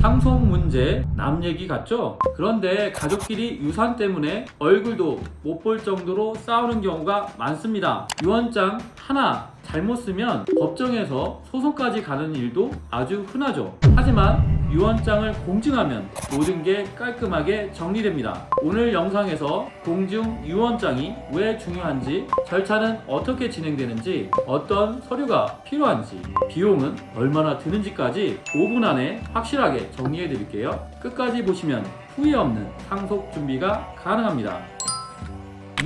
상속 문제 남 얘기 같죠? 그런데 가족끼리 유산 때문에 얼굴도 못 볼 정도로 싸우는 경우가 많습니다. 유언장 하나 잘못 쓰면 법정에서 소송까지 가는 일도 아주 흔하죠. 하지만 유언장을 공증하면 모든 게 깔끔하게 정리됩니다. 오늘 영상에서 공증 유언장이 왜 중요한지, 절차는 어떻게 진행되는지, 어떤 서류가 필요한지, 비용은 얼마나 드는지까지 5분 안에 확실하게 정리해 드릴게요. 끝까지 보시면 후회 없는 상속 준비가 가능합니다.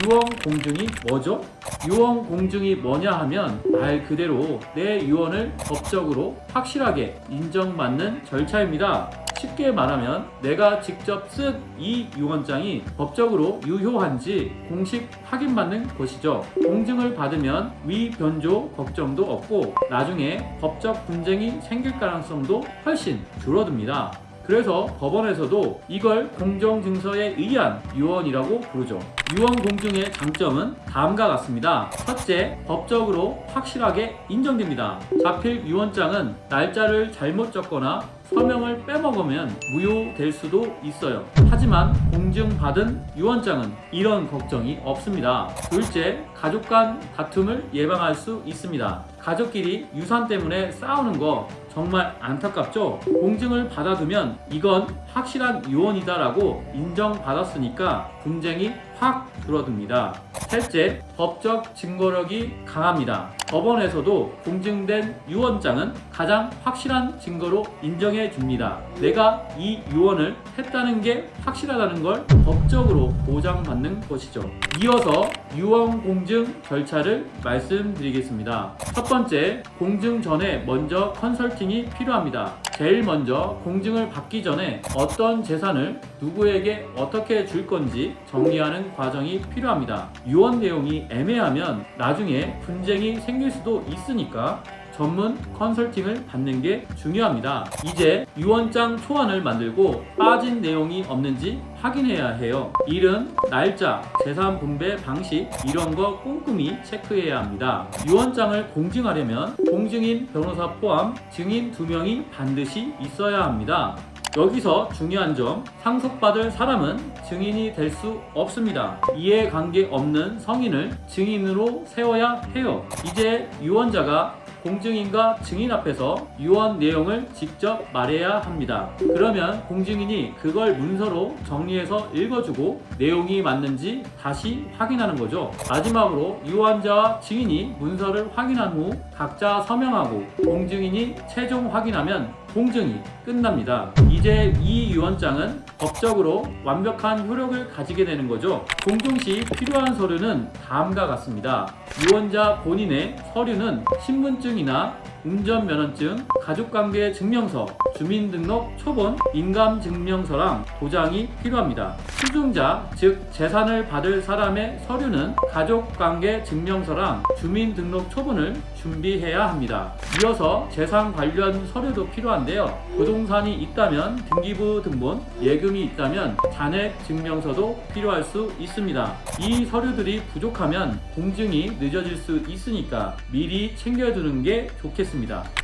유언 공증이 뭐죠? 유언 공증이 뭐냐 하면 말 그대로 내 유언을 법적으로 확실하게 인정받는 절차입니다. 쉽게 말하면 내가 직접 쓴 이 유언장이 법적으로 유효한지 공식 확인받는 것이죠. 공증을 받으면 위 변조 걱정도 없고 나중에 법적 분쟁이 생길 가능성도 훨씬 줄어듭니다. 그래서 법원에서도 이걸 공정증서에 의한 유언이라고 부르죠. 유언 공증의 장점은 다음과 같습니다. 첫째, 법적으로 확실하게 인정됩니다. 자필 유언장은 날짜를 잘못 적거나 서명을 빼먹으면 무효될 수도 있어요. 하지만 공증받은 유언장은 이런 걱정이 없습니다. 둘째, 가족 간 다툼을 예방할 수 있습니다. 가족끼리 유산 때문에 싸우는 거 정말 안타깝죠? 공증을 받아두면 이건 확실한 유언이다라고 인정받았으니까 분쟁이 확 줄어듭니다. 셋째, 법적 증거력이 강합니다. 법원에서도 공증된 유언장은 가장 확실한 증거로 인정해 줍니다. 내가 이 유언을 했다는 게 확실하다는 걸 법적으로 보장받는 것이죠. 이어서 유언 공증 절차를 말씀드리겠습니다. 첫 번째, 공증 전에 먼저 컨설팅이 필요합니다. 제일 먼저 공증을 받기 전에 어떤 재산을 누구에게 어떻게 줄 건지 정리하는 과정이 필요합니다. 유언 내용이 애매하면 나중에 분쟁이 생길 수도 있으니까 전문 컨설팅을 받는 게 중요합니다. 이제 유언장 초안을 만들고 빠진 내용이 없는지 확인해야 해요. 이름, 날짜, 재산 분배 방식 이런 거 꼼꼼히 체크해야 합니다. 유언장을 공증하려면 공증인 변호사 포함 증인 2명이 반드시 있어야 합니다. 여기서 중요한 점, 상속받을 사람은 증인이 될 수 없습니다. 이해관계 없는 성인을 증인으로 세워야 해요. 이제 유언자가 공증인과 증인 앞에서 유언 내용을 직접 말해야 합니다. 그러면 공증인이 그걸 문서로 정리해서 읽어주고 내용이 맞는지 다시 확인하는 거죠. 마지막으로 유언자와 증인이 문서를 확인한 후 각자 서명하고 공증인이 최종 확인하면 공증이 끝납니다. 이제 이 유언장은 법적으로 완벽한 효력을 가지게 되는 거죠. 공증 시 필요한 서류는 다음과 같습니다. 유언자 본인의 서류는 신분증이나 운전면허증, 가족관계 증명서, 주민등록 초본, 인감증명서랑 도장이 필요합니다. 수증자, 즉 재산을 받을 사람의 서류는 가족관계 증명서랑 주민등록 초본을 준비해야 합니다. 이어서 재산 관련 서류도 필요한데요. 부동산이 있다면 등기부 등본, 예금이 있다면 잔액 증명서도 필요할 수 있습니다. 이 서류들이 부족하면 공증이 늦어질 수 있으니까 미리 챙겨두는 게 좋겠습니다.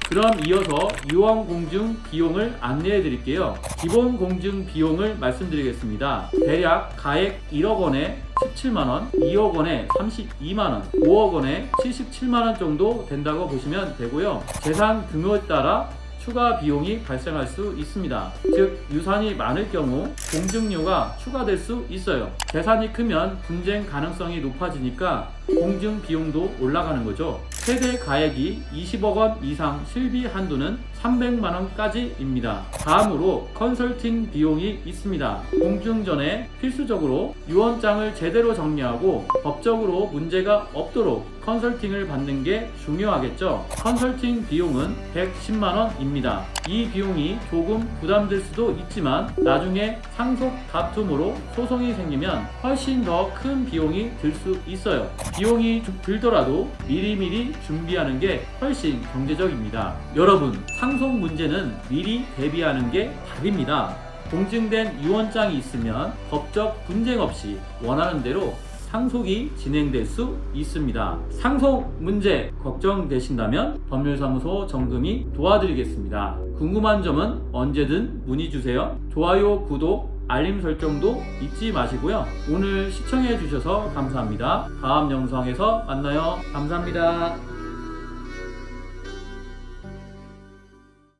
그럼 이어서 유언 공증 비용을 안내해 드릴게요. 기본 공증 비용을 말씀드리겠습니다. 대략 가액 1억 원에 17만원, 2억 원에 32만원, 5억 원에 77만원 정도 된다고 보시면 되고요. 재산 규모에 따라 추가 비용이 발생할 수 있습니다. 즉 유산이 많을 경우 공증료가 추가될 수 있어요. 재산이 크면 분쟁 가능성이 높아지니까 공증 비용도 올라가는 거죠. 최대 가액이 20억 원 이상 실비 한도는 300만원까지입니다. 다음으로 컨설팅 비용이 있습니다. 공증 전에 필수적으로 유언장을 제대로 정리하고 법적으로 문제가 없도록 컨설팅을 받는 게 중요하겠죠. 컨설팅 비용은 110만원입니다. 이 비용이 조금 부담될 수도 있지만 나중에 상속 다툼으로 소송이 생기면 훨씬 더 큰 비용이 들 수 있어요. 비용이 들더라도 미리미리 준비하는 게 훨씬 경제적입니다. 여러분, 상속 문제는 미리 대비하는 게 답입니다. 공증된 유언장이 있으면 법적 분쟁 없이 원하는 대로 상속이 진행될 수 있습니다. 상속 문제 걱정되신다면 법률사무소 정금이 도와드리겠습니다. 궁금한 점은 언제든 문의 주세요. 좋아요, 구독, 알림 설정도 잊지 마시고요. 오늘 시청해 주셔서 감사합니다. 다음 영상에서 만나요. 감사합니다.